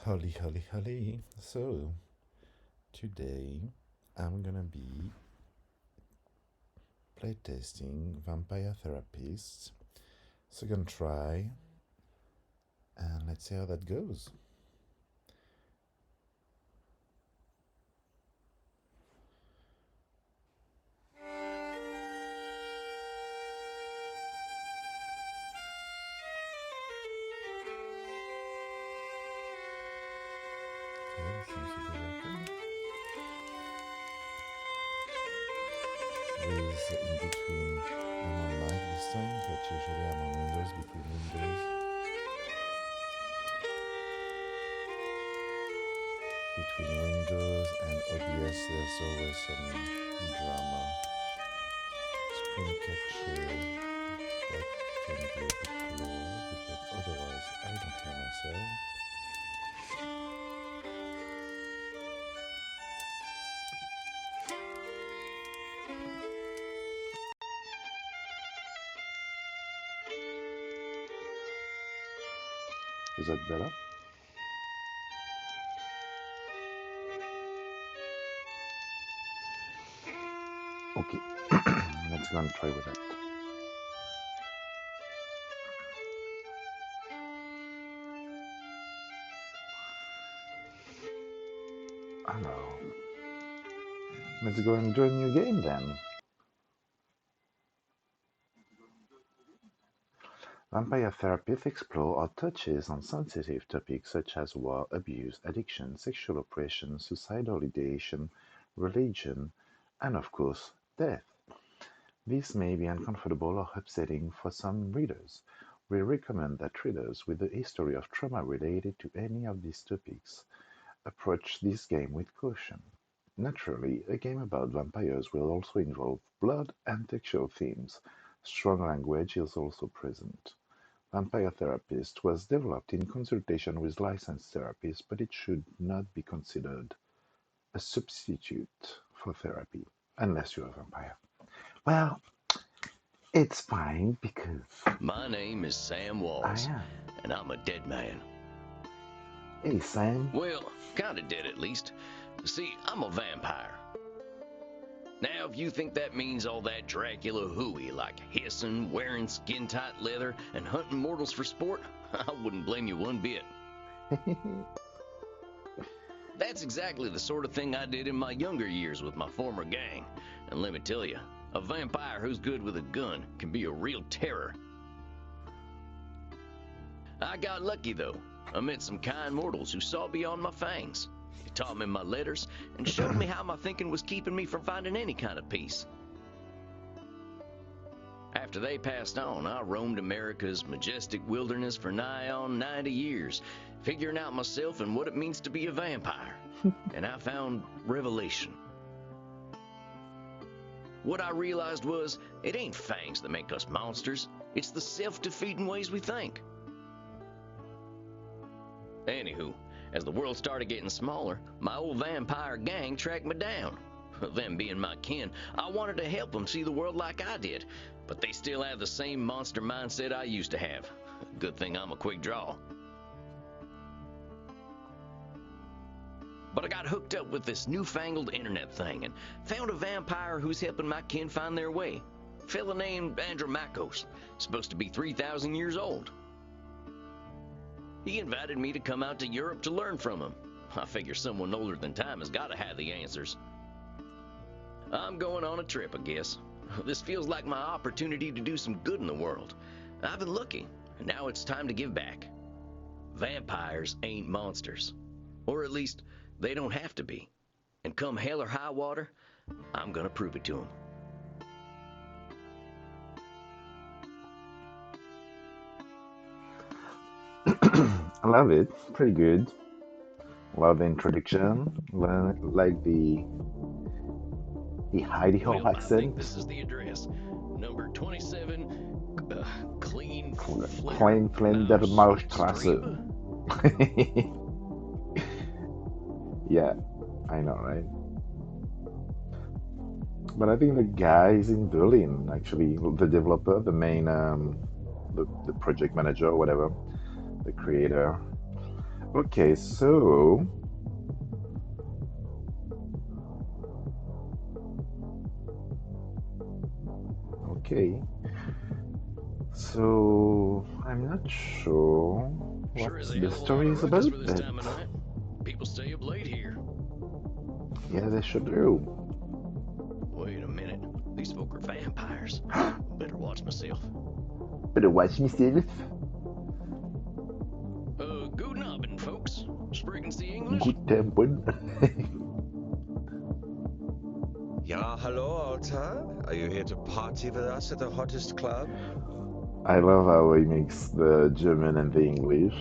Holly, holly, holly. So, today I'm gonna be playtesting Vampire Therapists. Second try, and let's see how that goes. Okay, seems to be working. With in between, I'm on Mac this time, but usually I'm on Windows between Windows. Between Windows and OBS, there's always some drama. Screen capture quite can be a bit low, but otherwise I don't hear myself. Is that better? Okay, let's go and try with that. Hello. Let's go and do a new game then. Vampire Therapists explore or touches on sensitive topics such as war, abuse, addiction, sexual oppression, suicidal ideation, religion, and of course, death. This may be uncomfortable or upsetting for some readers. We recommend that readers with a history of trauma related to any of these topics approach this game with caution. Naturally, a game about vampires will also involve blood and sexual themes. Strong language is also present. Vampire Therapist was developed in consultation with licensed therapists, but it should not be considered a substitute for therapy, unless you're a vampire. Well, it's fine because My name is Sam I Walls, am. and I'm a dead man. Hey, Sam. Well, kinda dead at least. See, I'm a vampire. Now, if you think that means all that Dracula hooey, like hissing, wearing skin-tight leather, and hunting mortals for sport, I wouldn't blame you one bit. That's exactly the sort of thing I did in my younger years with my former gang. And let me tell you, a vampire who's good with a gun can be a real terror. I got lucky, though. I met some kind mortals who saw beyond my fangs. They taught me my letters and showed me how my thinking was keeping me from finding any kind of peace. After they passed on, I roamed America's majestic wilderness for nigh on 90 years, figuring out myself and what it means to be a vampire. And I found revelation. What I realized was, it ain't fangs that make us monsters. It's the self-defeating ways we think. Anywho, as the world started getting smaller, my old vampire gang tracked me down. Them being my kin, I wanted to help them see the world like I did, but they still have the same monster mindset I used to have. Good thing I'm a quick draw. But I got hooked up with this newfangled internet thing and found a vampire who's helping my kin find their way. A fella named Andromachos, supposed to be 3,000 years old. He invited me to come out to Europe to learn from him. I figure someone older than time has got to have the answers. I'm going on a trip, I guess. This feels like my opportunity to do some good in the world. I've been looking, and now it's time to give back. Vampires ain't monsters. Or at least, they don't have to be. And come hell or high water, I'm gonna prove it to them. I love it. Pretty good. Love the introduction. Like the Heidi Hall Well, I think accent. this is the address. Number 27, Clean Klein Flender Maustrasse. Yeah, I know, right? But I think the guy is in Berlin, actually. The developer, the main, the project manager, or whatever, the creator. Okay, so okay, so I'm not sure what Sure is a the hell of a lot story of is ruckus about, for this but time of night. People stay up late here. yeah, they should do. Wait a minute. These folk are vampires. Better watch myself. Better watch myself. Guten Abend, folks. Sprechen Sie English? Guten Bund. Yeah, hello, Alta. Are you here to party with us at the hottest club? I love how he makes the German and the English.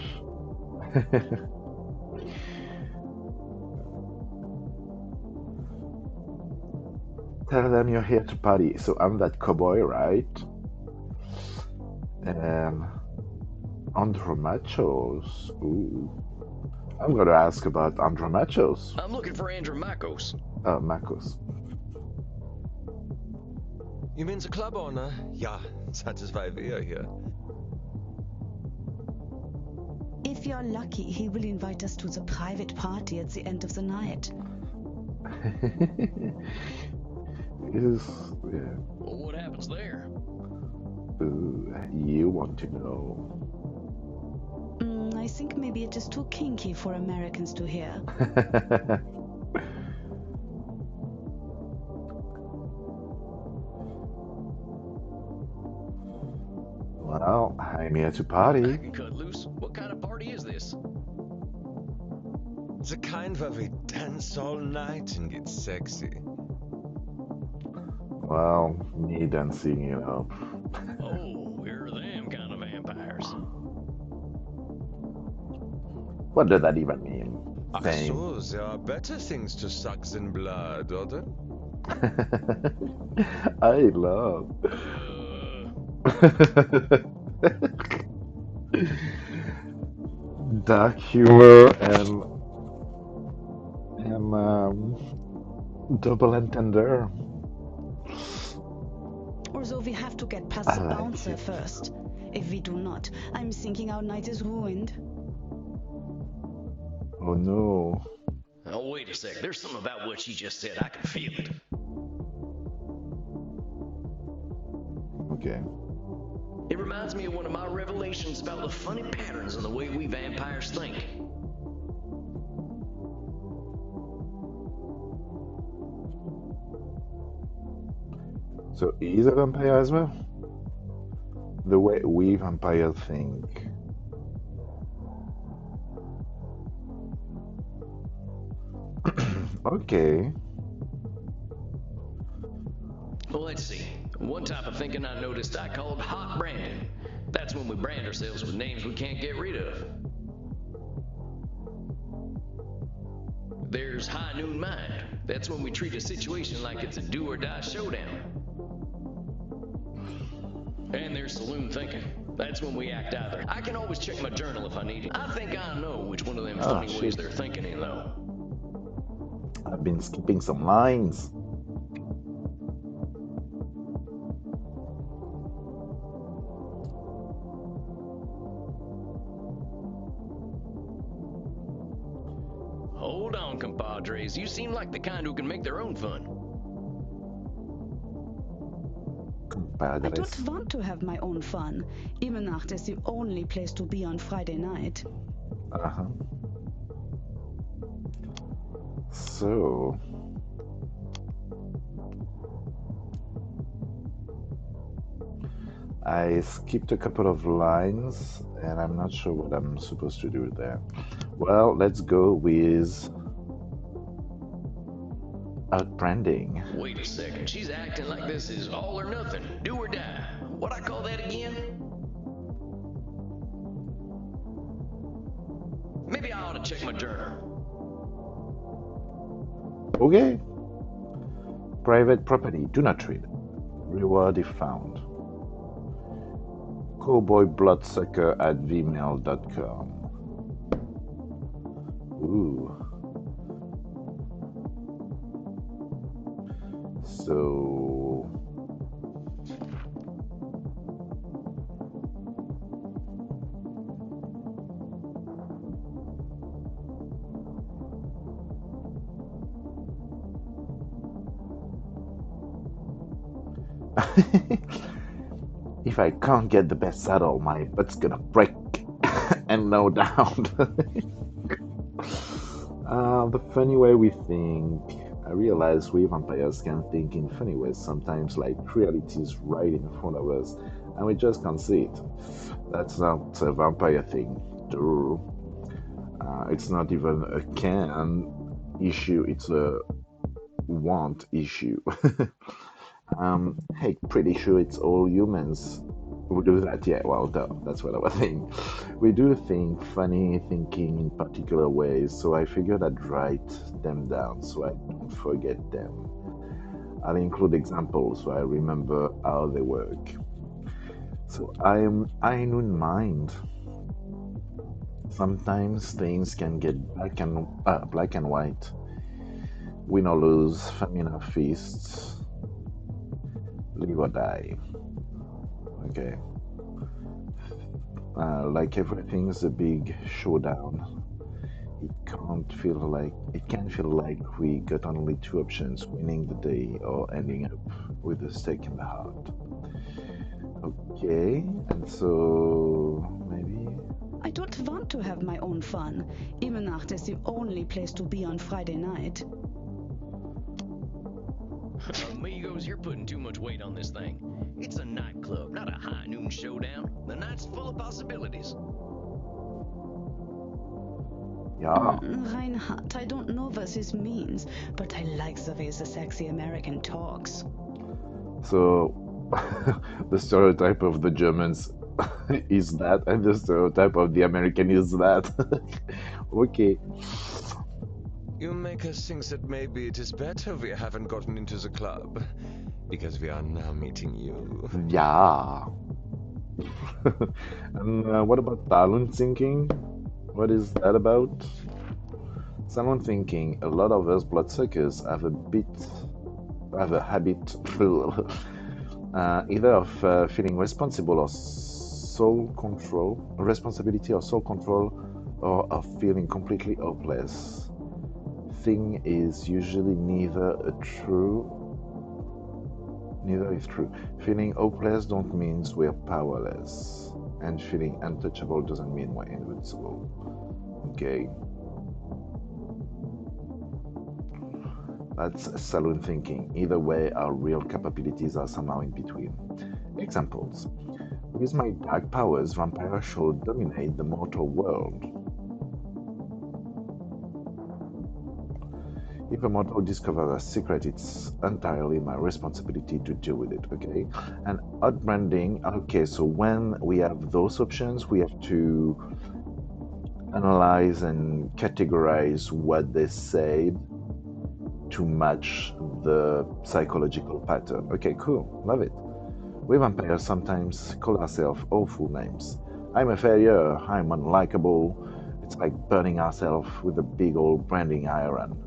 Tell them you're here to party. So I'm that cowboy, right? And Andromachos. Ooh. I'm gonna ask about Andromachos. I'm looking for Andrew Makos. Makos. You mean the club owner? Yeah, that is why we are here. If you're lucky, he will invite us to the private party at the end of the night. Is yeah. Well, what happens there? Ooh, you want to know. I think maybe it is too kinky for Americans to hear. Well, I'm here to I party. can cut loose. What kind of party is this? The kind where we dance all night and get sexy. Well, me dancing, Oh, we're them kind of vampires. What does that even mean? Ach Same. so, there are better things to suck than blood, oder? I love. Dark humor and double entender. Although we have to get past I the like bouncer it. first. If we do not, I'm thinking our night is ruined. Oh no. Oh, wait a sec. There's something about what she just said. I can feel it. Okay. It reminds me of one of my revelations about the funny patterns in the way we vampires think. So he's a vampire as well? The way we vampires think. Okay. Well, let's see. One type of thinking I noticed I called hot branding. That's when we brand ourselves with names we can't get rid of. There's high noon mind. That's when we treat a situation like it's a do or die showdown. And there's saloon thinking. That's when we act either. I can always check my journal if I need it. I think I know which one of them Oh funny ways shit. they're thinking in, though. I've been skipping some lines. Hold on, compadres. You seem like the kind who can make their own fun. I don't Compadres. want to have my own fun. Imenacht is the only place to be on Friday night. Uh-huh. So I skipped a couple of lines and I'm not sure what I'm supposed to do there. Well, let's go with outbranding. Wait a second. She's acting like this is all or nothing. Do or die. What I call that again? Maybe I ought to check my journal. Okay. Private property. Do not trade. Reward if found. Cowboybloodsucker@gmail.com. Ooh. So If I can't get the best saddle, my butt's gonna break. And no doubt. The funny way we think. I realize we vampires can think in funny ways sometimes, like reality is right in front of us, and we just can't see it. That's not a vampire thing. Duh. It's not even a can issue, it's a want issue. Hey, pretty sure it's all humans who do that. Yeah, well, duh, that's what I was saying. We do think funny thinking in particular ways, so I figured I'd write them down so I don't forget them. I'll include examples so I remember how they work. So I in mind. Sometimes things can get black and white, win or lose, famine or feast, live or die. Okay, like everything's a big showdown. It can feel like we got only two options: winning the day or ending up with a stake in the heart. Okay, and so maybe. I don't want to have my own fun. Imenacht is the only place to be on Friday night. Amigos, you're putting too much weight on this thing. It's a nightclub, not a high noon showdown. The night's full of possibilities. Yeah. Reinhard, I don't know what this means, but I like the way the sexy American talks. So the stereotype of the Germans is that, and the stereotype of the American is that. Okay. You make us think that maybe it is better we haven't gotten into the club, because we are now meeting you. Yeah. And what about talent thinking? What is that about? Salon thinking. A lot of us bloodsuckers have a habit, either of feeling responsible or soul control, responsibility or soul control, or of feeling completely hopeless. Thing is usually neither is true. Feeling hopeless don't mean we're powerless, and feeling untouchable doesn't mean we're invincible. Okay, that's saloon thinking. Either way, our real capabilities are somehow in between. Examples. With my dark powers, vampires should dominate the mortal world. If a mortal discovers a secret, it's entirely my responsibility to deal with it, okay? And outbranding, okay, so when we have those options, we have to analyze and categorize what they said to match the psychological pattern. Okay, cool, love it. We vampires sometimes call ourselves awful names. I'm a failure, I'm unlikable. It's like burning ourselves with a big old branding iron.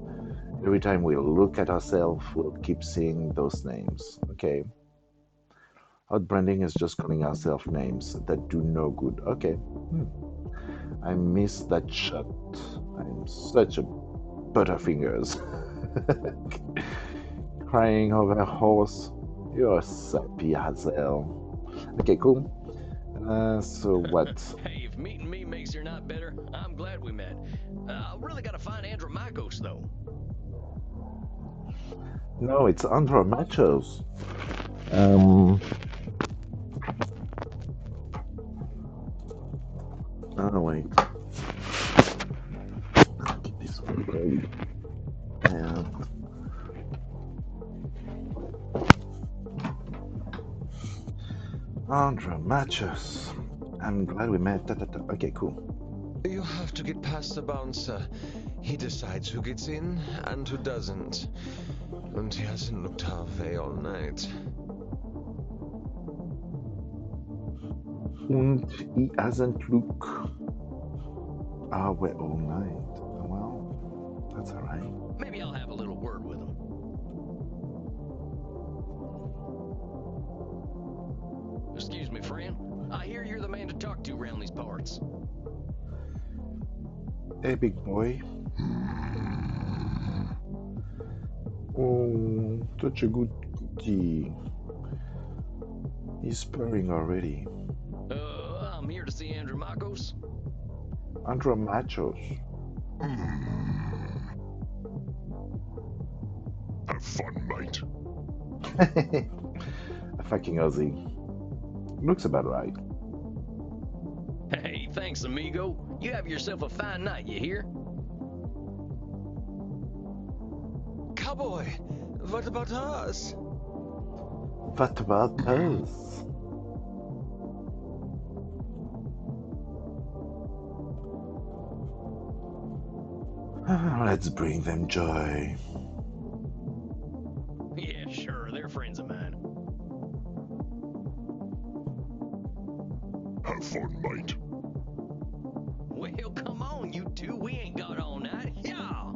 Every time we look at ourselves, we'll keep seeing those names. Okay. Outbranding is just calling ourselves names that do no good. Okay. I missed that shot. I'm such a butterfingers. Crying over a horse. You're sappy as hell. Okay, cool. So what? Hey, if meeting me makes your night better, I'm glad we met. I really gotta find Andromachos, though. No, it's Andra Machos. Um. Oh wait. I'll get this one ready. Yeah. Andra Machos. I'm glad we met. Okay, cool. You have to get past the bouncer. He decides who gets in and who doesn't. And he hasn't looked our way all night. And he hasn't looked our way all night. Well, that's alright. Maybe I'll have a little word with him. Excuse me, friend. I hear you're the man to talk to around these parts. Hey, big boy. Oh, such a good cookie. He's purring already. I'm here to see Andromachos. Andromachos. Have fun, mate. A fucking Aussie. Looks about right. Hey, thanks, amigo. You have yourself a fine night, you hear? Cowboy, what about us? What about us? Let's bring them joy. Yeah, sure, they're friends of mine. Have fun, mate. Well, come on, you two. We ain't got all night. Yeah.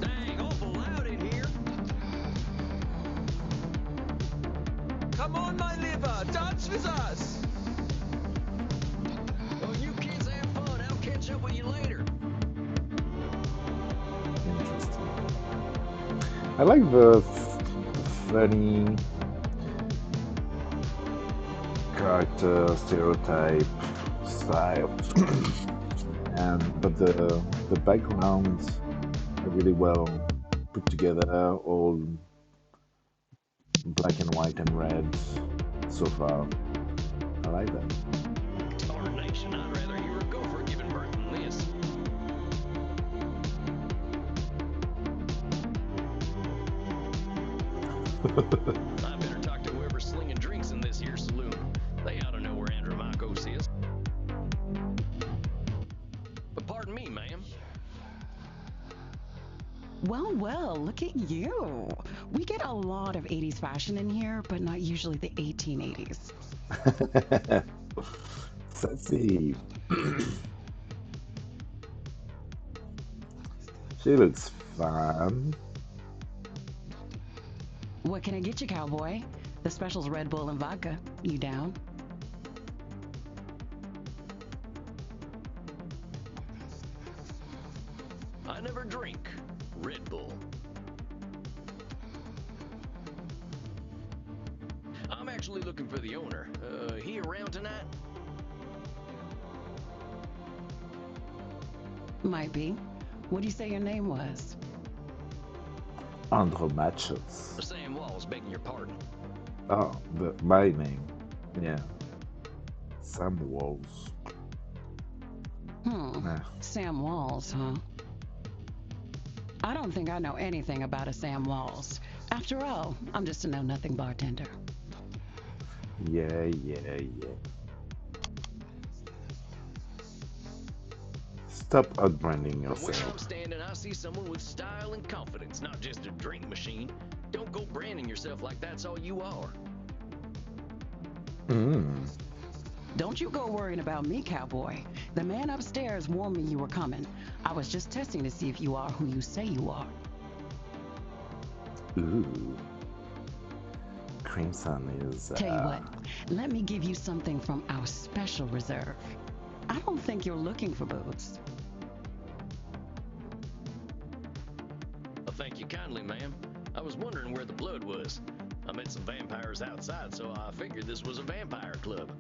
Dang, awful loud in here. Come on, my liver, dance with us! Well, you kids have fun. I'll catch up with you later. Interesting. I like the funny character stereotype style, but the backgrounds are really well put together, all black and white and red so far. I like that. Tarnation, I'd rather hear a gopher giving birth than this. I better talk to whoever's slinging drinks in this here saloon. They ought to know where Andromachos is. But pardon me, ma'am. Well, well, look at you. We get a lot of 80s fashion in here, but not usually the 1880s. Sassy. She looks fun. What can I get you, cowboy? The special's Red Bull and vodka. You down? I never drink Red Bull. I'm actually looking for the owner. He around tonight? Might be. What do you say your name was? Andromachos. Sam Walls, begging your pardon. Oh, my name. Yeah. Sam Walls. Nah. Sam Walls, huh? I don't think I know anything about a Sam Walls. After all, I'm just a know-nothing bartender. Yeah. Stop outbranding From where I'm yourself. standing, I see someone with style and confidence, not just a drink machine. Don't go branding yourself like that's all you are. Don't you go worrying about me, cowboy. The man upstairs warned me you were coming. I was just testing to see if you are who you say you are. Ooh. Crimson is. Tell you what, let me give you something from our special reserve. I don't think you're looking for booze. Well, thank you kindly, ma'am. I was wondering where the blood was. I met some vampires outside, so I figured this was a vampire club.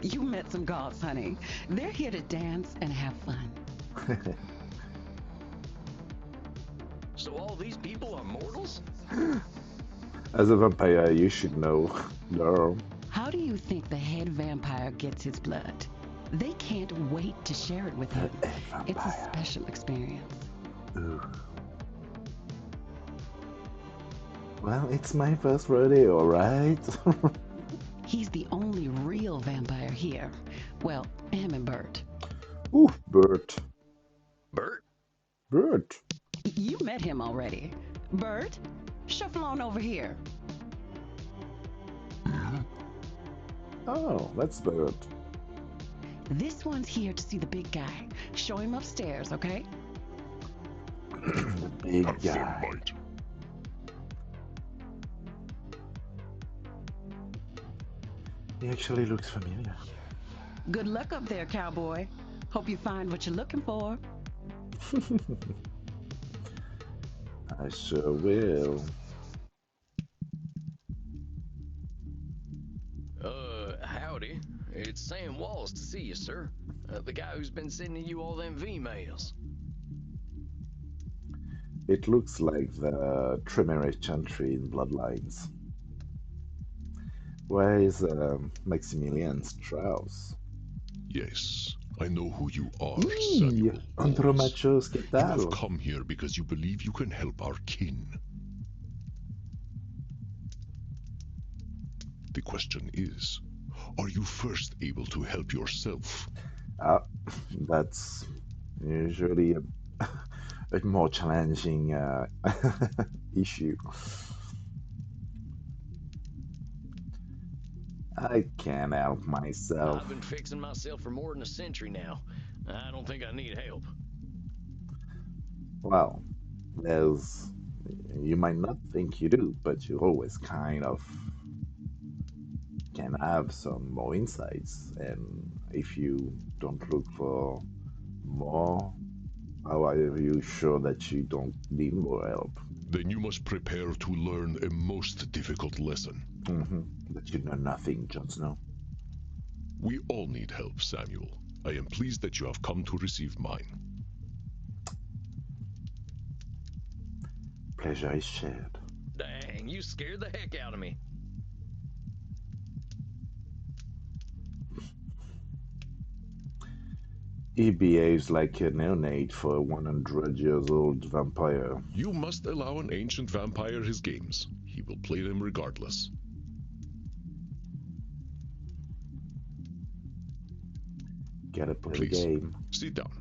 You met some gods, honey. They're here to dance and have fun. So all these people are mortals? As a vampire, you should know. Girl. How do you think the head vampire gets his blood? They can't wait to share it with him. It's a special experience. Ooh. Well, it's my first rodeo, right? He's the only real vampire here. Well, him and Bert. Ooh, Bert. Bert? Bert. You met him already. Bert, shuffle on over here. Oh, that's Bert. This one's here to see the big guy. Show him upstairs, okay? The big Have guy. fun, mate. He actually looks familiar. Good luck up there, cowboy. Hope you find what you're looking for. I sure will. Howdy. It's Sam Walls to see you, sir. The guy who's been sending you all them V-mails. It looks like the Tremere Chantry in Bloodlines. Where is Maximilian Strauss? Yes, I know who you are, Eee, Samuel Walls. Andromachos, ¿qué You have tal? come here because you believe you can help our kin. The question is, are you first able to help yourself? Uh, that's usually a more challenging issue. I can't help myself. I've been fixing myself for more than a century now. I don't think I need help. Well, there's. You might not think you do, but you always kind of can have some more insights. And if you don't look for more, how are you sure that you don't need more help? Then you must prepare to learn a most difficult lesson. That you know nothing, Jon Snow. We all need help, Samuel. I am pleased that you have come to receive mine. Pleasure is shared. Dang, you scared the heck out of me. He behaves like a neonate for a 100 years old vampire. You must allow an ancient vampire his games. He will play them regardless. Gotta play the Please, game. sit down.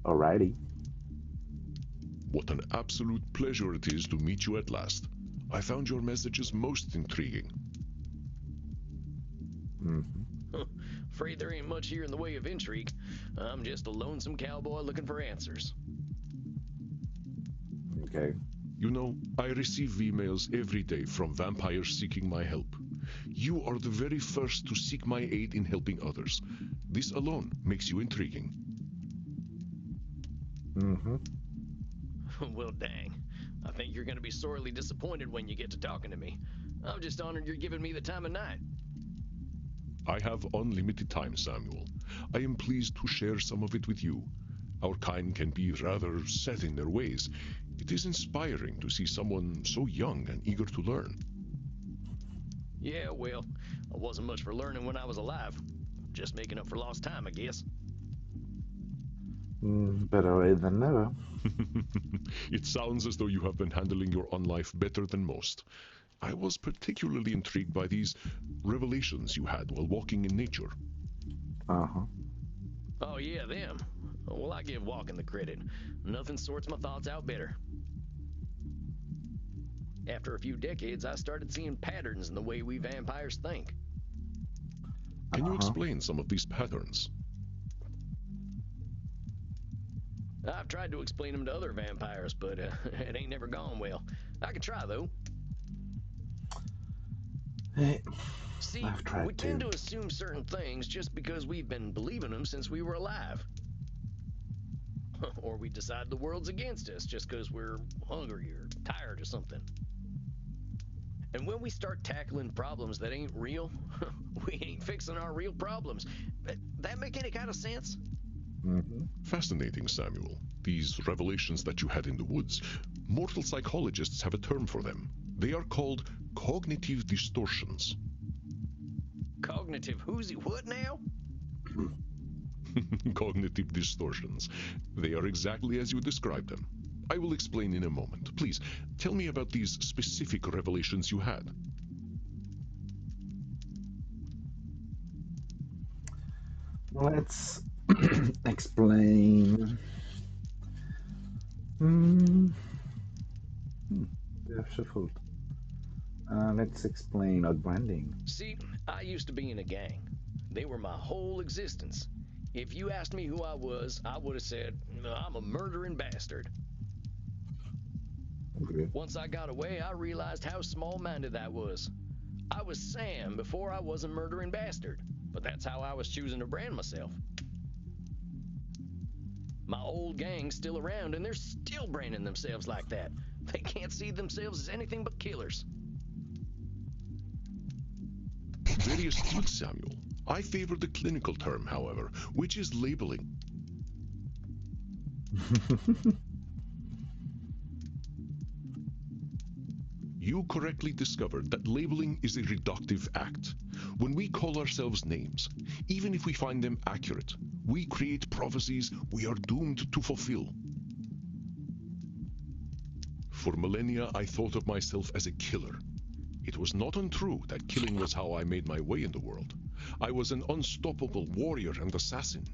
Alrighty. What an absolute pleasure it is to meet you at last. I found your messages most intriguing. Afraid there ain't much here in the way of intrigue. I'm just a lonesome cowboy looking for answers. Okay. You know, I receive emails every day from vampires seeking my help. You are the very first to seek my aid in helping others. This alone makes you intriguing. Well, dang. I think you're gonna be sorely disappointed when you get to talking to me. I'm just honored you're giving me the time of night. I have unlimited time, Samuel. I am pleased to share some of it with you. Our kind can be rather set in their ways. It is inspiring to see someone so young and eager to learn. Yeah, well, I wasn't much for learning when I was alive. Just making up for lost time, I guess. Better late than never. It sounds as though you have been handling your own life better than most. I was particularly intrigued by these revelations you had while walking in nature. Oh, yeah, them. Well, I give walking the credit. Nothing sorts my thoughts out better. After a few decades, I started seeing patterns in the way we vampires think. Can you explain some of these patterns? I've tried to explain them to other vampires, but it ain't never gone well. I can try, though. Hey, See, I've tried we tend to. to assume certain things just because we've been believing them since we were alive. Or we decide the world's against us just because we're hungry or tired or something. And when we start tackling problems that ain't real, we ain't fixing our real problems. That make any kind of sense? Fascinating, Samuel. These revelations that you had in the woods, mortal psychologists have a term for them. They are called cognitive distortions. Cognitive whoozy what now? Cognitive distortions. They are exactly as you described them. I will explain in a moment. Please, tell me about these specific revelations you had. Let's explain. They have shuffled. Let's explain outbranding. See, I used to be in a gang. They were my whole existence. If you asked me who I was, I would have said, I'm a murdering bastard. Okay. Once I got away, I realized how small-minded that was. I was Sam before I was a murdering bastard, but but that's how I was choosing to brand myself. My old gang's still around, and they're still branding themselves like that. They can't see themselves as anything but killers. Very astute, Samuel. I favor the clinical term, however, which is labeling. You correctly discovered that labeling is a reductive act. When we call ourselves names, even if we find them accurate, we create prophecies we are doomed to fulfill. For millennia, I thought of myself as a killer. It was not untrue that killing was how I made my way in the world. I was an unstoppable warrior and assassin.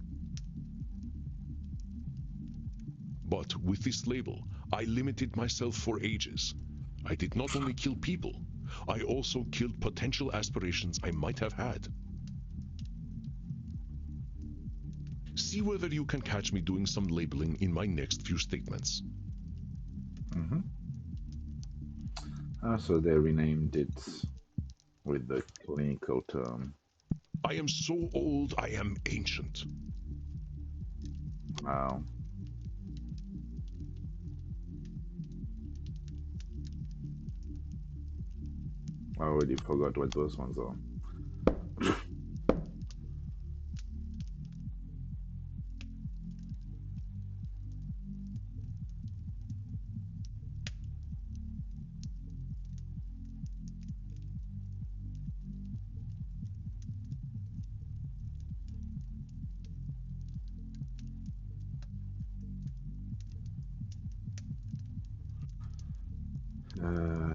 But with this label, I limited myself for ages. I did not only kill people, I also killed potential aspirations I might have had. See whether you can catch me doing some labeling in my next few statements. Mm-hmm. So they renamed it with the clinical term. I am so old, I am ancient. Wow. I already forgot what those ones are. Uh,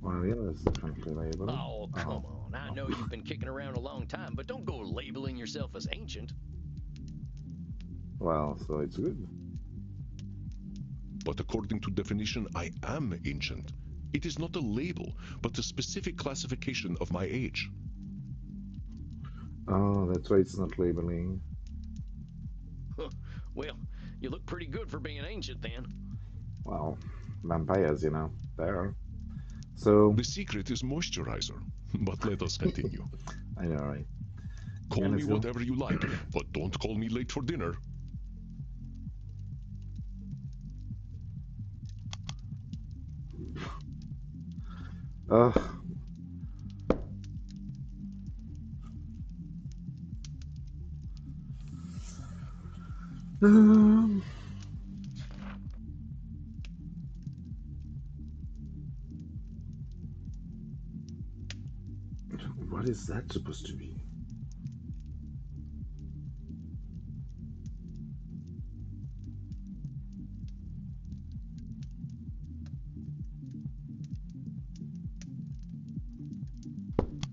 well, yeah, that's definitely labeling. Oh, Oh, come on. I know you've been kicking around a long time, but don't go labeling yourself as ancient. well, so it's good. But according to definition, I am ancient. It is not a label, but a specific classification of my age. Oh, that's why it's not labeling. Well, you look pretty good for being ancient then. Well, vampires, there. So, The secret is moisturizer. But let us continue. I know, right? You Call gonna me feel? whatever you like, but don't call me late for dinner. Ugh. Um, what is that supposed to be?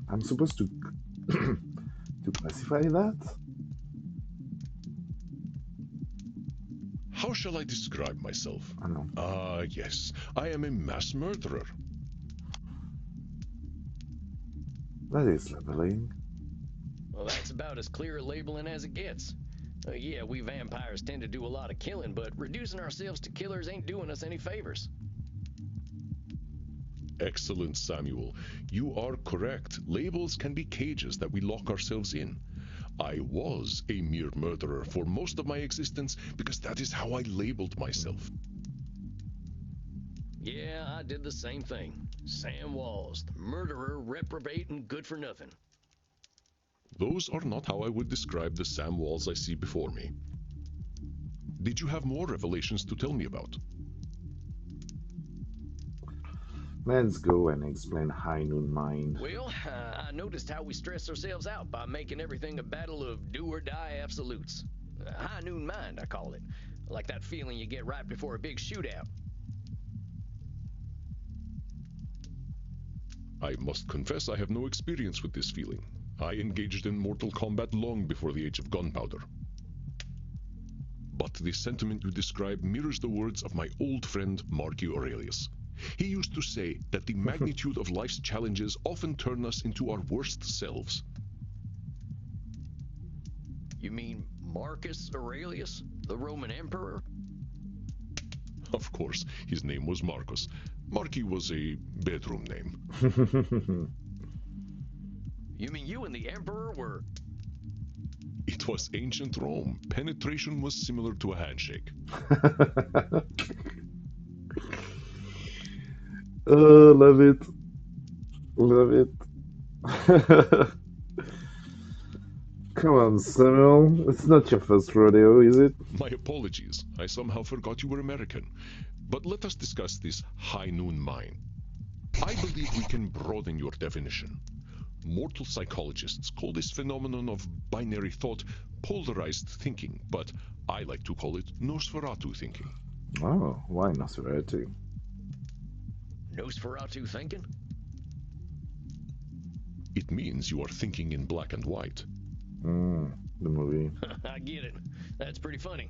I'm supposed to to classify that? How shall I describe myself? I know. Yes, I am a mass murderer. That is labeling. Well, that's about as clear a labeling as it gets. Yeah, we vampires tend to do a lot of killing, but reducing ourselves to killers ain't doing us any favors. Excellent, Samuel. You are correct. Labels can be cages that we lock ourselves in. I was a mere murderer for most of my existence because that is how I labeled myself. Yeah, I did the same thing. Sam Walls, the murderer, reprobate, and good for nothing. Those are not how I would describe the Sam Walls I see before me. Did you have more revelations to tell me about? Let's go and explain High Noon Mind. Well, I noticed how we stress ourselves out by making everything a battle of do or die absolutes. High noon mind, I call it. Like that feeling you get right before a big shootout. I must confess I have no experience with this feeling. I engaged in mortal combat long before the age of gunpowder. But the sentiment you describe mirrors the words of my old friend Marcus Aurelius. He used to say that the magnitude of life's challenges often turn us into our worst selves. You mean Marcus Aurelius, the Roman emperor? Of course, his name was Marcus. Marky was a bedroom name. You mean you and the emperor were... It was ancient Rome. Penetration was similar to a handshake. Oh, love it. Love it. Come on, Samuel. It's not your first rodeo, is it? My apologies. I somehow forgot you were American. But let us discuss this high noon mine. I believe we can broaden your definition. Mortal psychologists call this phenomenon of binary thought polarized thinking, but I like to call it Nosferatu thinking. Oh, why Nosferatu? Nosferatu thinking? It means you are thinking in black and white. The movie. I get it. That's pretty funny.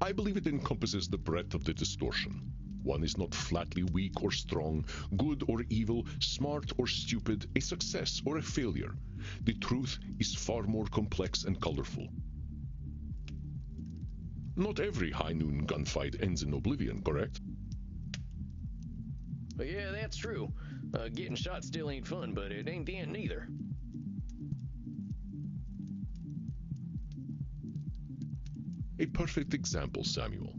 I believe it encompasses the breadth of the distortion. One is not flatly weak or strong, good or evil, smart or stupid, a success or a failure. The truth is far more complex and colorful. Not every high noon gunfight ends in oblivion, correct? Yeah, that's true. Getting shot still ain't fun, but it ain't the end neither. A perfect example, Samuel.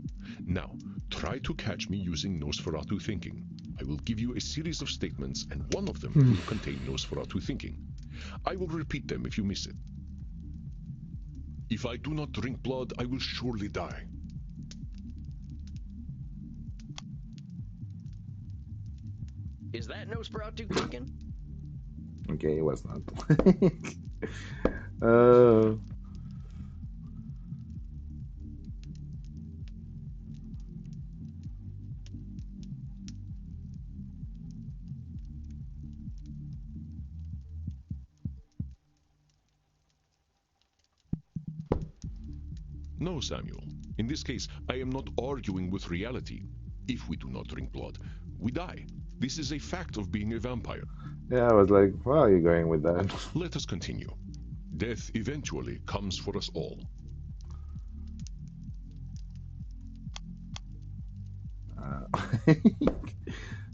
Now, try to catch me using Nosferatu thinking. I will give you a series of statements, and one of them will contain Nosferatu thinking. I will repeat them if you miss it. If I do not drink blood, I will surely die. Is that Nosferatu thinking? Okay, it was not. uh, No, Samuel. In this case, I am not arguing with reality. If we do not drink blood, we die. This is a fact of being a vampire. yeah, I was like, where are you going with that? Let us continue. Death eventually comes for us all.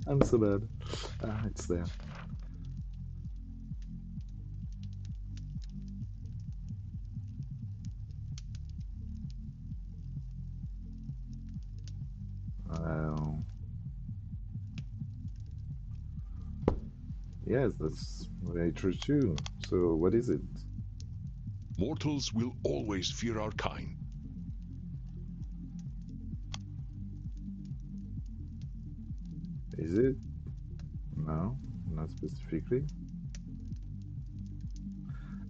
I'm so bad. It's there. Uh, yes, that's very true too. So, what is it? Mortals will always fear our kind. Is it? No, not specifically.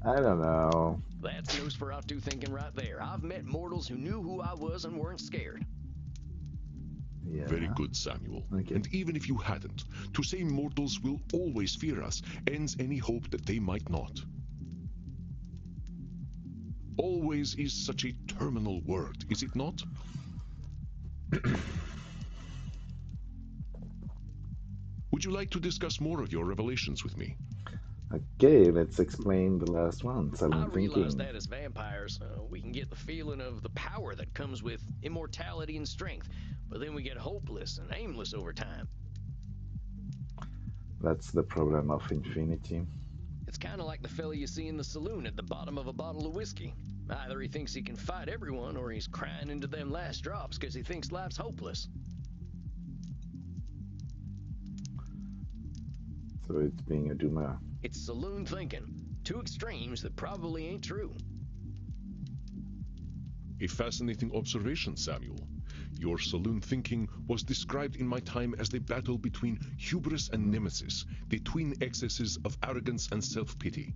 I don't know. That's Nosferatu thinking right there. I've met mortals who knew who I was and weren't scared. Yeah. Very good, Samuel. Okay. And even if you hadn't, to say mortals will always fear us ends any hope that they might not. Always is such a terminal word, is it not? Would you like to discuss more of your revelations with me? Okay, let's explain the last one. I Silent realize thinking. that as vampires, we can get the feeling of the power that comes with immortality and strength, but then we get hopeless and aimless over time. That's the problem of infinity. It's kind of like the fella you see in the saloon at the bottom of a bottle of whiskey. Either he thinks he can fight everyone, or he's crying into them last drops because he thinks life's hopeless. So it's being a doomer. It's saloon thinking. Two extremes that probably ain't true. A fascinating observation, Samuel. Your saloon thinking was described in my time as the battle between hubris and nemesis, the twin excesses of arrogance and self-pity.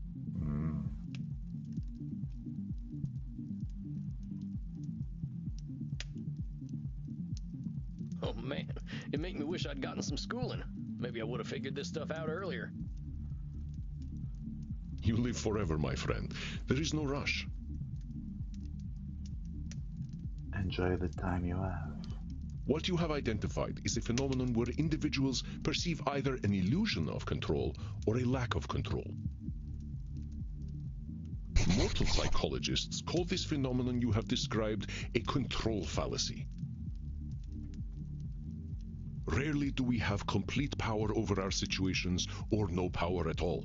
Oh man, it make me wish I'd gotten some schooling. Maybe I would have figured this stuff out earlier. You live forever, my friend. There is no rush. Enjoy the time you have. What you have identified is a phenomenon where individuals perceive either an illusion of control or a lack of control. Mortal psychologists call this phenomenon you have described a control fallacy. Rarely do we have complete power over our situations or no power at all.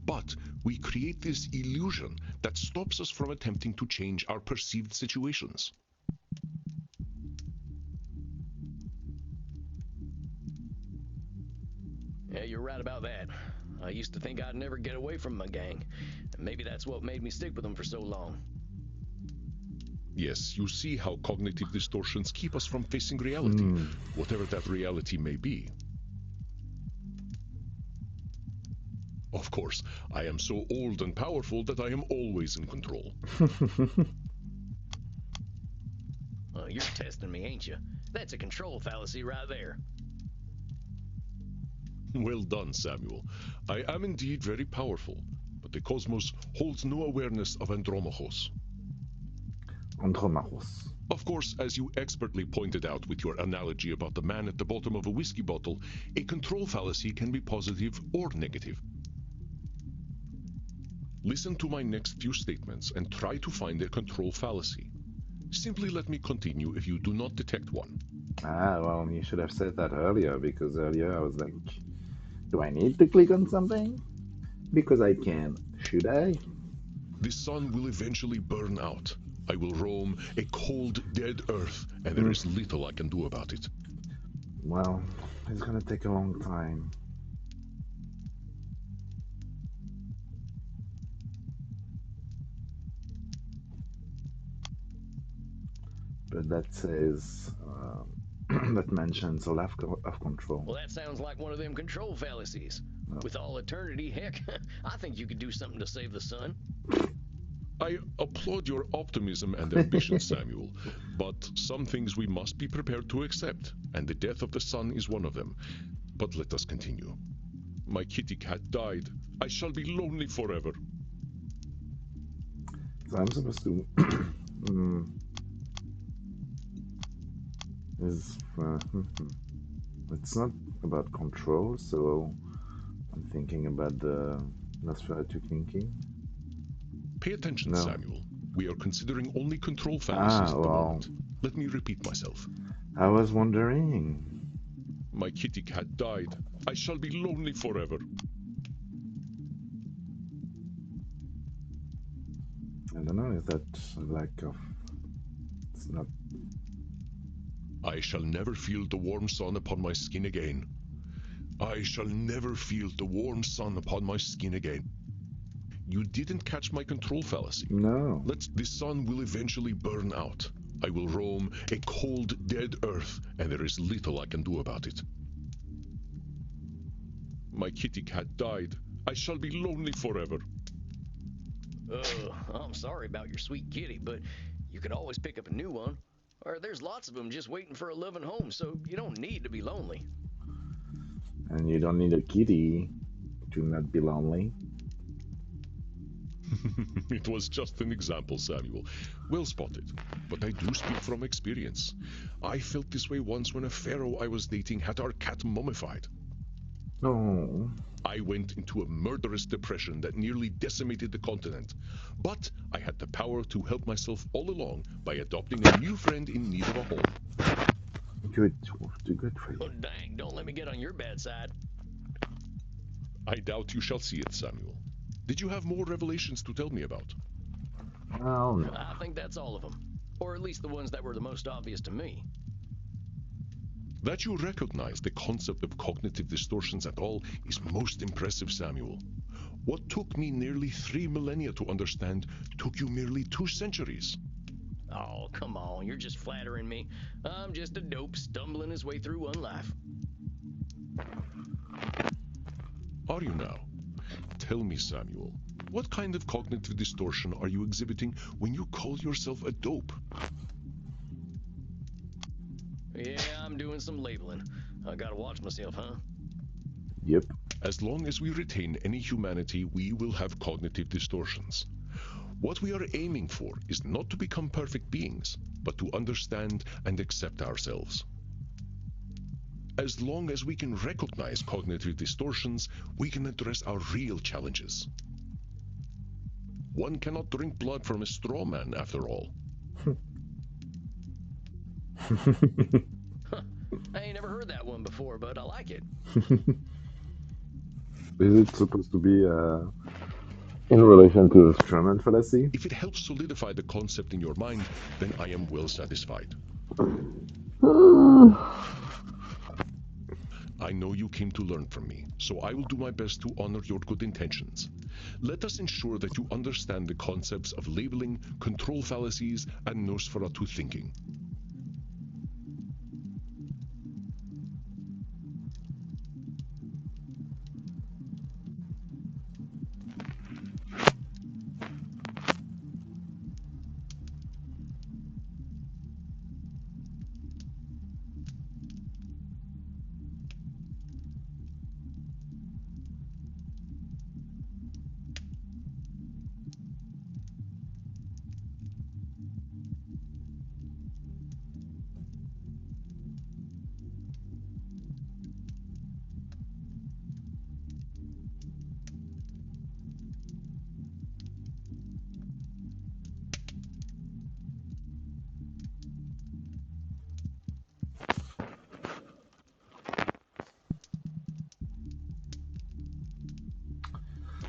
But we create this illusion that stops us from attempting to change our perceived situations. Yeah, you're right about that. I used to think I'd never get away from my gang. And maybe that's what made me stick with them for so long. Yes, you see how cognitive distortions keep us from facing reality, whatever that reality may be. Of course, I am so old and powerful that I am always in control. You're testing me, ain't you? That's a control fallacy right there. Well done, Samuel. I am indeed very powerful, but the cosmos holds no awareness of Andromachos. Andromachos. Of course, as you expertly pointed out with your analogy about the man at the bottom of a whiskey bottle, a control fallacy can be positive or negative. Listen to my next few statements and try to find a control fallacy. Simply let me continue if you do not detect one. Ah, well, you should have said that earlier, because earlier I was like, do I need to click on something? Because I can. Should I? The sun will eventually burn out. I will roam a cold, dead earth, and there is little I can do about it. Well, it's gonna take a long time. But that says, that mentions a lack of control. Well, that sounds like one of them control fallacies. No. With all eternity, heck, I think you could do something to save the sun. I applaud your optimism and ambition, Samuel, but some things we must be prepared to accept, and the death of the sun is one of them. But let us continue. My kitty cat died. I shall be lonely forever. So I'm supposed to... it's not about control, so I'm thinking about the Nosferatu thinking. Pay attention, No. Samuel. We are considering only control fallacies at the well. moment. Let me repeat myself. I was wondering. My kitty cat died. I shall be lonely forever. I don't know, is that a lack of... It's not... I shall never feel the warm sun upon my skin again. I shall never feel the warm sun upon my skin again. You didn't catch my control fallacy. No. The sun will eventually burn out. I will roam a cold, dead earth, and there is little I can do about it. My kitty cat died. I shall be lonely forever. I'm sorry about your sweet kitty, but you can always pick up a new one. Or there's lots of them just waiting for a loving home, so you don't need to be lonely. And you don't need a kitty to not be lonely. It was just an example, Samuel. Well spotted. But I do speak from experience. I felt this way once when a pharaoh I was dating had our cat mummified. Oh. I went into a murderous depression that nearly decimated the continent. But I had the power to help myself all along by adopting a new friend in need of a home. Good for Oh, you. dang, don't let me get on your bad side. I doubt you shall see it, Samuel. Did you have more revelations to tell me about? Oh, no. I think that's all of them. Or at least the ones that were the most obvious to me. That you recognize the concept of cognitive distortions at all is most impressive, Samuel. What took me nearly 3 millennia to understand took you merely 2 centuries. Oh, come on, you're just flattering me. I'm just a dope stumbling his way through one life. Are you now? Tell me, Samuel, what kind of cognitive distortion are you exhibiting when you call yourself a dope? Yeah, I'm doing some labeling. I gotta watch myself, huh? Yep. As long as we retain any humanity, we will have cognitive distortions. What we are aiming for is not to become perfect beings, but to understand and accept ourselves. As long as we can recognize cognitive distortions, we can address our real challenges. One cannot drink blood from a straw man, after all. I ain't never heard that one before, but I like it. Is it supposed to be in relation to German fallacy? If it helps solidify the concept in your mind, then I am well satisfied. I know you came to learn from me, so I will do my best to honor your good intentions. Let us ensure that you understand the concepts of labeling, control fallacies, and Nosferatu thinking.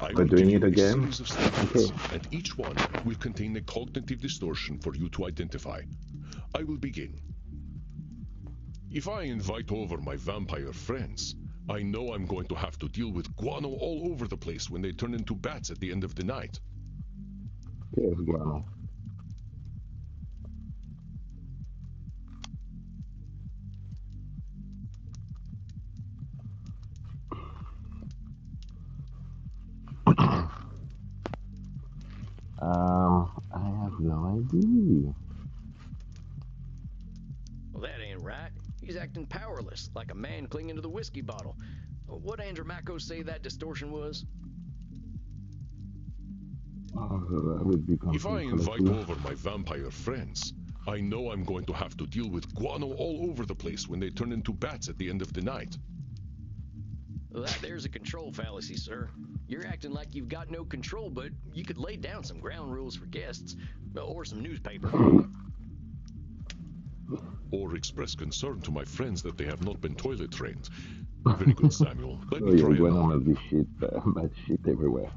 I We're will doing give it you a again? series of statements, Okay. and each one will contain a cognitive distortion for you to identify. I will begin. If I invite over my vampire friends, I know I'm going to have to deal with guano all over the place when they turn into bats at the end of the night. Yes, guano. I have no idea. Well, that ain't right. He's acting powerless, like a man clinging to the whiskey bottle. What Andromacos say that distortion was? That would be If I control invite fallacy. over my vampire friends, I know I'm going to have to deal with guano all over the place when they turn into bats at the end of the night. Well, that there's a control fallacy, sir. You're acting like you've got no control, but you could lay down some ground rules for guests, or some newspaper. Or express concern to my friends that they have not been toilet trained. Very good, Samuel. Let Oh me yeah, try guano another. must be shit, bad shit everywhere.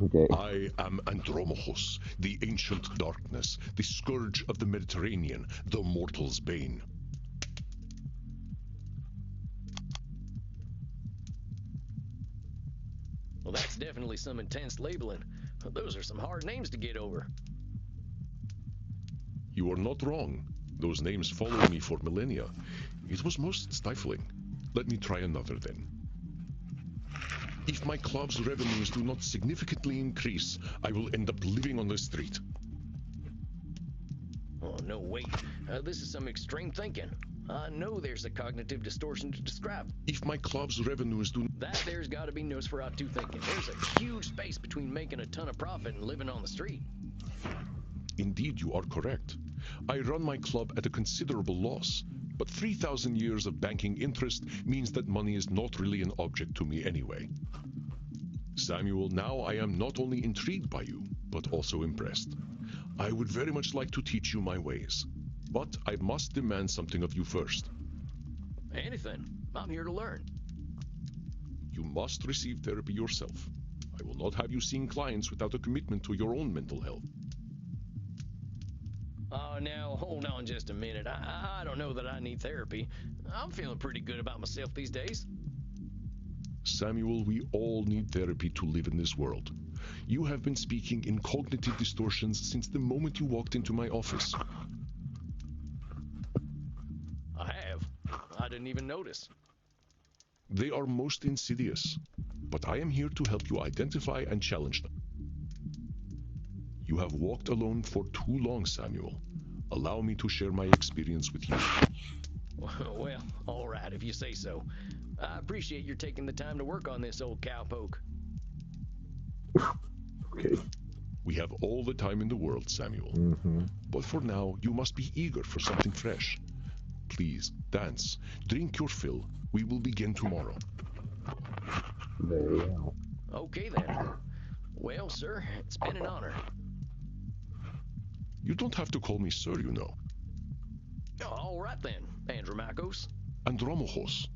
Okay. I am Andromachus, the ancient darkness, the scourge of the Mediterranean, the mortal's bane. Well, that's definitely some intense labeling. Those are some hard names to get over. You are not wrong. Those names followed me for millennia. It was most stifling. Let me try another then. If my club's revenues do not significantly increase, I will end up living on the street. Oh, no, wait. This is some extreme thinking. I know there's a cognitive distortion to describe. If my club's revenues do That there's got to be Nosferatu thinking. There's a huge space between making a ton of profit and living on the street. Indeed, you are correct. I run my club at a considerable loss, but 3,000 years of banking interest means that money is not really an object to me anyway. Samuel, now I am not only intrigued by you, but also impressed. I would very much like to teach you my ways, but I must demand something of you first. Anything. I'm here to learn. You must receive therapy yourself. I will not have you seeing clients without a commitment to your own mental health. Oh, now, hold on just a minute. I don't know that I need therapy. I'm feeling pretty good about myself these days. Samuel, we all need therapy to live in this world. You have been speaking in cognitive distortions since the moment you walked into my office. I have. I didn't even notice. They are most insidious, but I am here to help you identify and challenge them. You have walked alone for too long, Samuel. Allow me to share my experience with you. Well, all right, if you say so. I appreciate your taking the time to work on this, old cowpoke. Okay. We have all the time in the world, Samuel. Mm-hmm. But for now, you must be eager for something fresh. please, dance. Drink your fill. We will begin tomorrow. Very well. Okay then. Well, sir, it's been an honor. You don't have to call me sir, you know. All right then, Andromachos. Andromachos.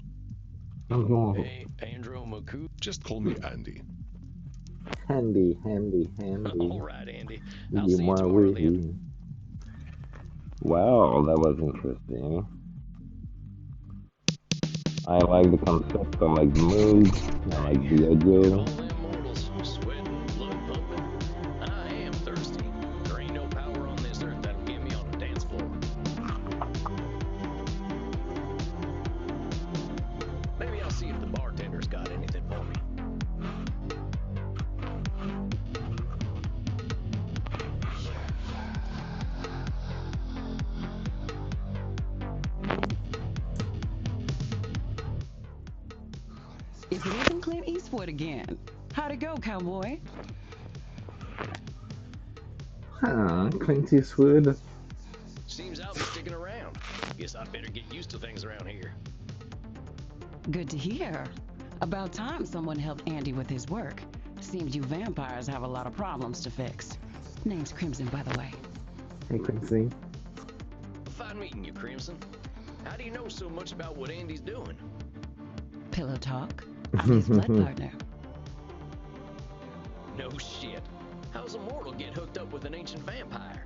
Hey, Andromachu. Just call me Andy. Handy, handy, handy. All right, Andy. I'll You see you more tomorrow then. witty. Wow, that was interesting. I like the concept, I like the mood, I like the Look at idea. all them mortals, sweating, blood pumping. I am thirsty. There ain't no power on this earth that'll get me on a dance floor. Maybe I'll see if the bartender's got anything for me. Is it even Clint Eastwood again? How'd it go, cowboy? Huh, Clint Eastwood. Seems I'll be sticking around. Guess I'd better get used to things around here. Good to hear. About time someone helped Andy with his work. Seems you vampires have a lot of problems to fix. Name's Crimson, by the way. Hey, Quincy. Fine meeting you, Crimson. How do you know so much about what Andy's doing? Pillow talk. I'm his blood partner. No shit. How's a mortal get hooked up with an ancient vampire?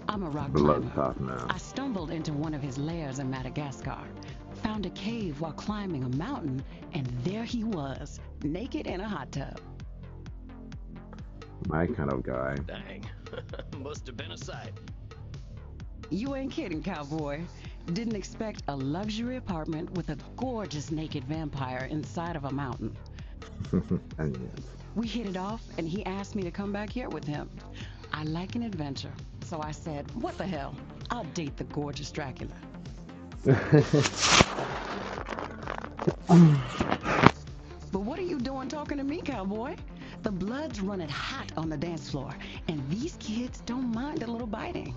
I'm a rock Blood climber. partner. I stumbled into one of his lairs in Madagascar, found a cave while climbing a mountain, and there he was, naked in a hot tub. My kind of guy. Dang. Must have been a sight. You ain't kidding, cowboy. Didn't expect a luxury apartment with a gorgeous naked vampire inside of a mountain. And yes. We hit it off, and he asked me to come back here with him. I like an adventure, so I said, what the hell? I'll date the gorgeous Dracula. But what are you doing talking to me, cowboy? The blood's running hot on the dance floor, and these kids don't mind a little biting.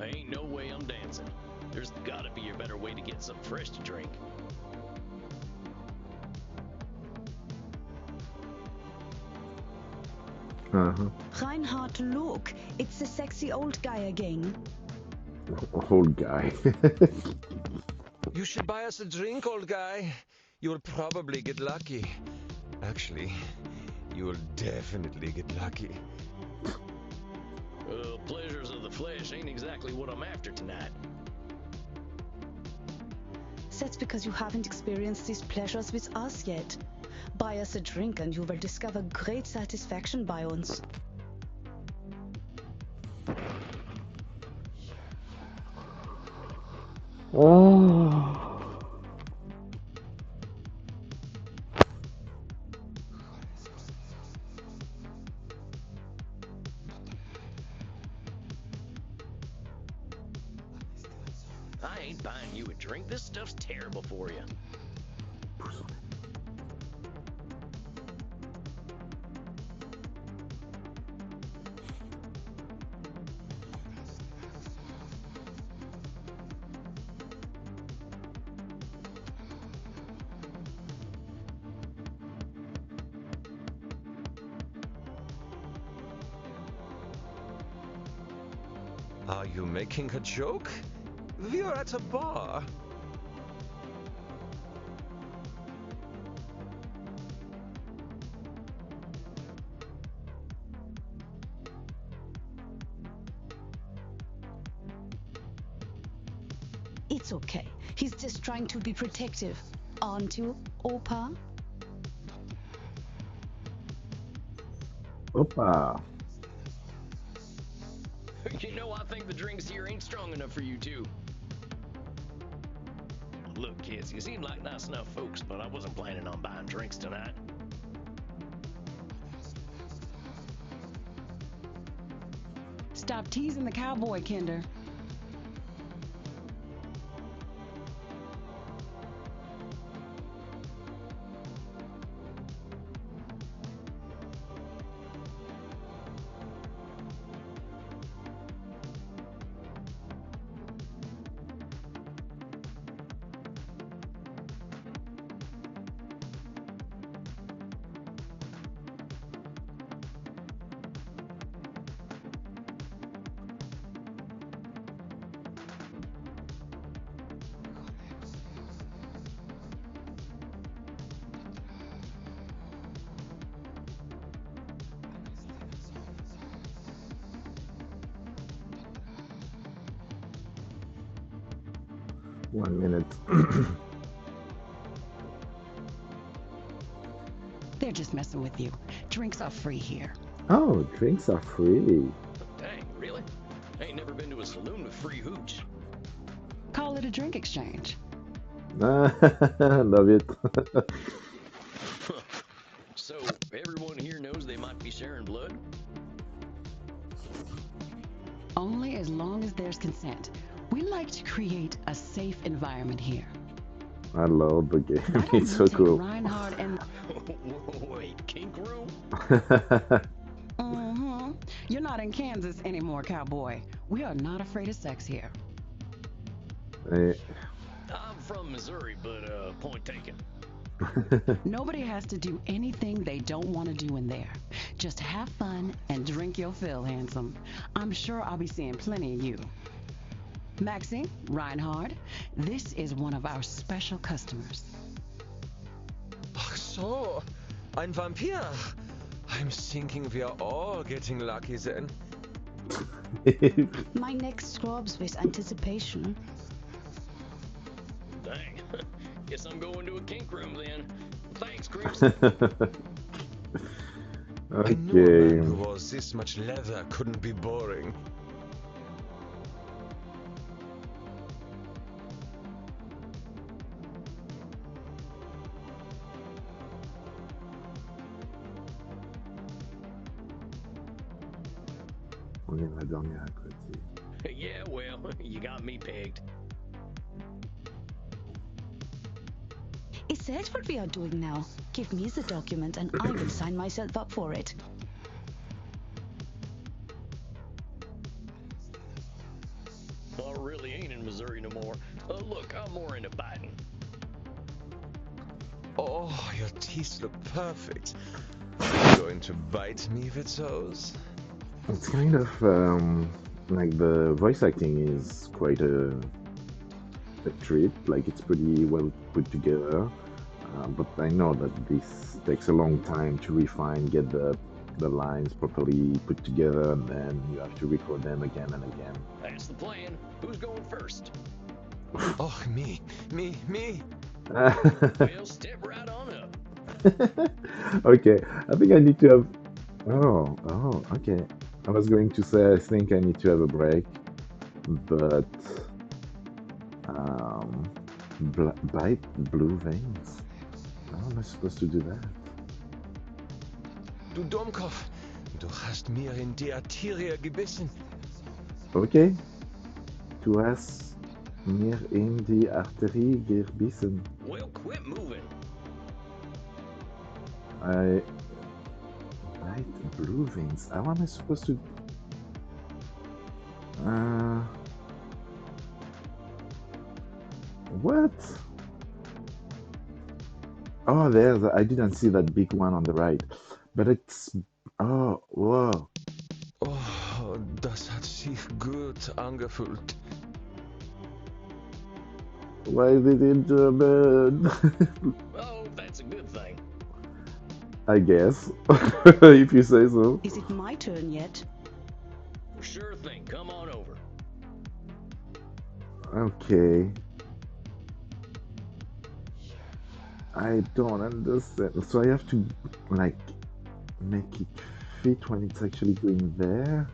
Ain't no way I'm dancing. There's gotta be a better way to get something fresh to drink. Uh-huh. Reinhard, look. It's the sexy old guy again. Old guy. You should buy us a drink, old guy. You'll probably get lucky. Actually, you will definitely get lucky. Pleasures of the flesh ain't exactly what I'm after tonight. That's because you haven't experienced these pleasures with us yet. Buy us a drink and you will discover great satisfaction by uns. Oh. I ain't buying you a drink. This stuff's terrible for you. Are you making a joke? We're at a bar. It's okay. He's just trying to be protective. Aren't you, Opa? Opa! You know, I think the drinks here ain't strong enough for you two. Look, kids, you seem like nice enough folks, but I wasn't planning on buying drinks tonight. Stop teasing the cowboy, Kinder. One minute. They're just messing with you. Drinks are free here. Oh, drinks are free. Dang, really? Ain't never been to a saloon with free hooch. Call it a drink exchange. Love it. So, everyone here knows they might be sharing blood? Only as long as there's consent. We like to create a safe environment here. I love the game. Why don't It's you so take cool. Reinhard and... Wait, kink room? Mm-hmm. You're not in Kansas anymore, cowboy. We are not afraid of sex here. Eh, I'm from Missouri, but point taken. Nobody has to do anything they don't want to do in there. Just have fun and drink your fill, handsome. I'm sure I'll be seeing plenty of you. Maxie, Reinhard, this is one of our special customers. Ach so, ein Vampir. I'm thinking we are all getting lucky then. My neck throbs with anticipation. Dang. Guess I'm going to a kink room then. Thanks, Chris. I knew a Okay. man who wore this much leather couldn't be boring. On est la dernière à côté. Yeah, well, you got me pegged. Is that what we are doing now? Give me the document and I will sign myself up for it. I really ain't in Missouri no more. Look, I'm more into biting. Oh, your teeth look perfect. Are you going to bite me with those? It's kind of like the voice acting is quite a treat. Like it's pretty well put together. But I know that this takes a long time to refine, get the lines properly put together, and then you have to record them again and again. That's the plan. Who's going first? Oh, me. Well, step right on up. Okay, I think I need to have. Oh, okay. I was going to say I think I need to have a break, but bite blue veins. How am I supposed to do that? Du Dummkopf, du hast mir in die Arterie gebissen. Okay. Du hast mir in die Arterie gebissen. Well, quit moving. I bite blue veins. How am I supposed to? What? Oh, there's. I didn't see that big one on the right, but it's. Oh, whoa. Oh, das hat sich gut angefühlt. Why is it in German? Oh, that's a good thing. I guess, if you say so. Is it my turn yet? Sure thing. Come on over. Okay. I don't understand. So I have to like make it fit when it's actually going there.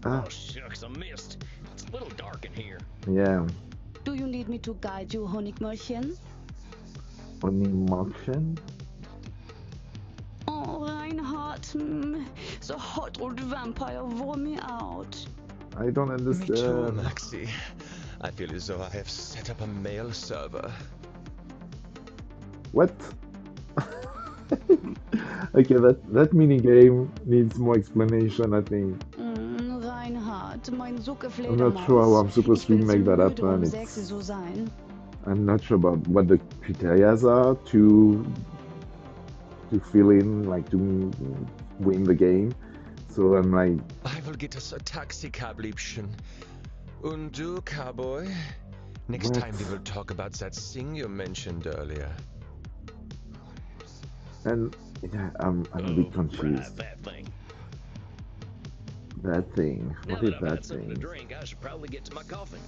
Ah, Oh, shucks, I missed. It's a little dark in here. yeah. Do you need me to guide you, Honigmörchen? Only motion. Oh, Reinhardt, the hot old vampire wore me out. I don't Me too, understand. Maxie. I feel as though I have set up a mail server. What? Okay, that mini game needs more explanation, I think. Reinhard, mein I'm not sure how Zuckerfledermaus. I'm supposed Ich to will so make that müde happen. 6 so sein. I'm not sure about what the criteria are to fill in, like to win the game. So I'm like, I will get us a taxi cab, Liebchen. Und du, cowboy? Next what? time we will talk about that thing you mentioned earlier. And yeah, I'm a Oh, bit right, confused. that thing. That thing. Now What that is I've that had something to thing? drink, I should probably get to my coffin.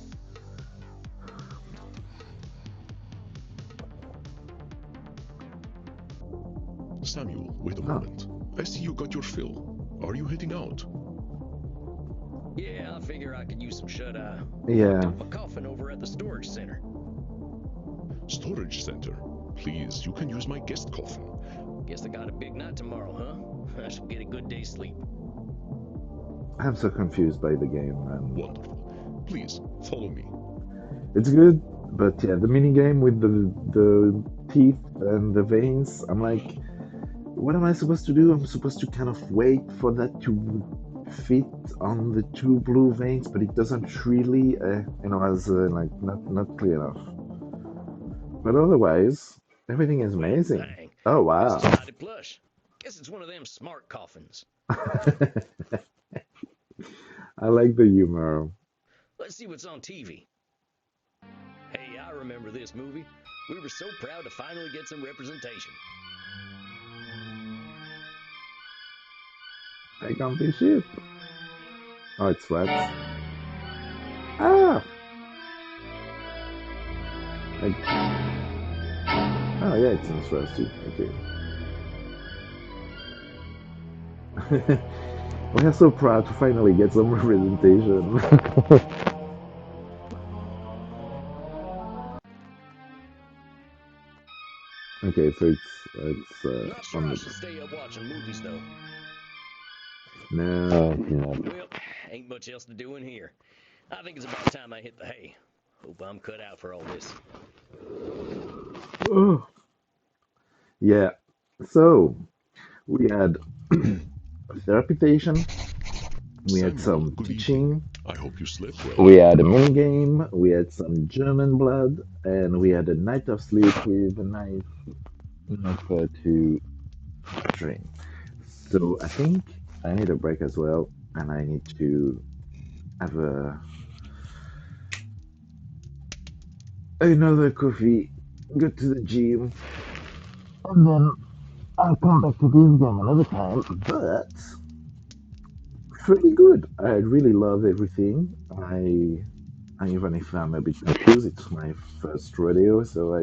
Samuel, wait a Oh, moment. I see you got your fill. Are you heading out? Yeah, I figure I could use some shut-eye. yeah. Marked off a coffin over at the storage center. Storage center. Please, you can use my guest coffin. Guess I got a big night tomorrow, huh? I should get a good day's sleep. I'm so confused by the game, and Wonderful. Please, follow me. it's good, but yeah, the mini game with the teeth and the veins. I'm like, what am I supposed to do? I'm supposed to kind of wait for that to fit on the two blue veins, but it doesn't really, as like not clear enough. But otherwise, everything is Well, amazing. dang. Oh This wow! is mighty plush. Guess it's one of them smart coffins. I like the humor. Let's see what's on TV. Hey, I remember this movie. We were so proud to finally get some representation. I can't be shit. Oh, it's rats. Ah! Like, oh yeah, it's interesting. Okay. We are so proud to finally get some representation. Okay, so Not sure on I the should stay up watching movies, though. no, yeah. Well, ain't much else to do in here. I think it's about time I hit the hay. Hope I'm cut out for all this. Oh, yeah. So we had therapy station. We had Samuel, some good evening. teaching. I hope you slept well. We had a mini game. We had some German blood, and we had a night of sleep with a nice enough to drink. So I think I need a break as well, and I need to have another coffee, go to the gym, and then I'll come back to this game another time. But pretty good. I really love everything. Even if I'm a bit confused, it's my first rodeo, so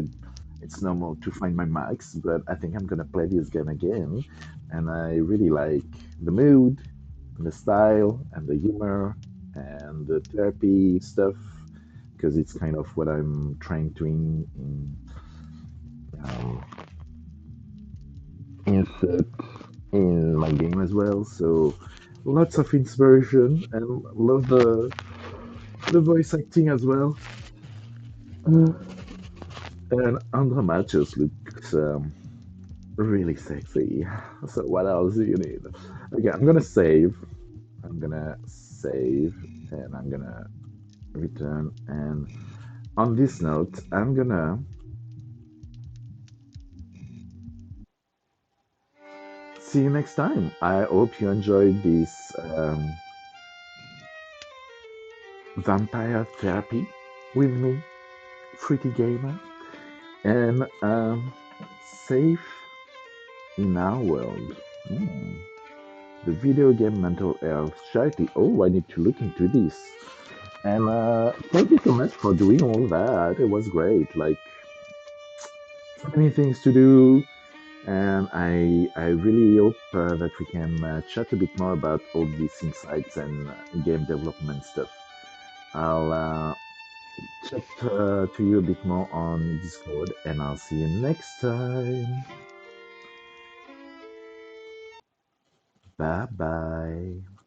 it's normal to find my marks. But I think I'm gonna play this game again, and I really like the mood, and the style, and the humor, and the therapy stuff, because it's kind of what I'm trying to um, insert in my game as well. So lots of inspiration, and love the voice acting as well. Uh, and Andra just looks really sexy. So what else do you need? Okay, I'm gonna save. I'm gonna save, and I'm gonna return. And on this note, I'm gonna see you next time. I hope you enjoyed this vampire therapy with me, Pretty Gamer, and safe in our world. Hmm. The video game mental health charity. Oh, I need to look into this. And thank you so much for doing all that. It was great. Like so many things to do, and I really hope that we can chat a bit more about all these insights and game development stuff. I'll chat to you a bit more on Discord, and I'll see you next time. Bye bye.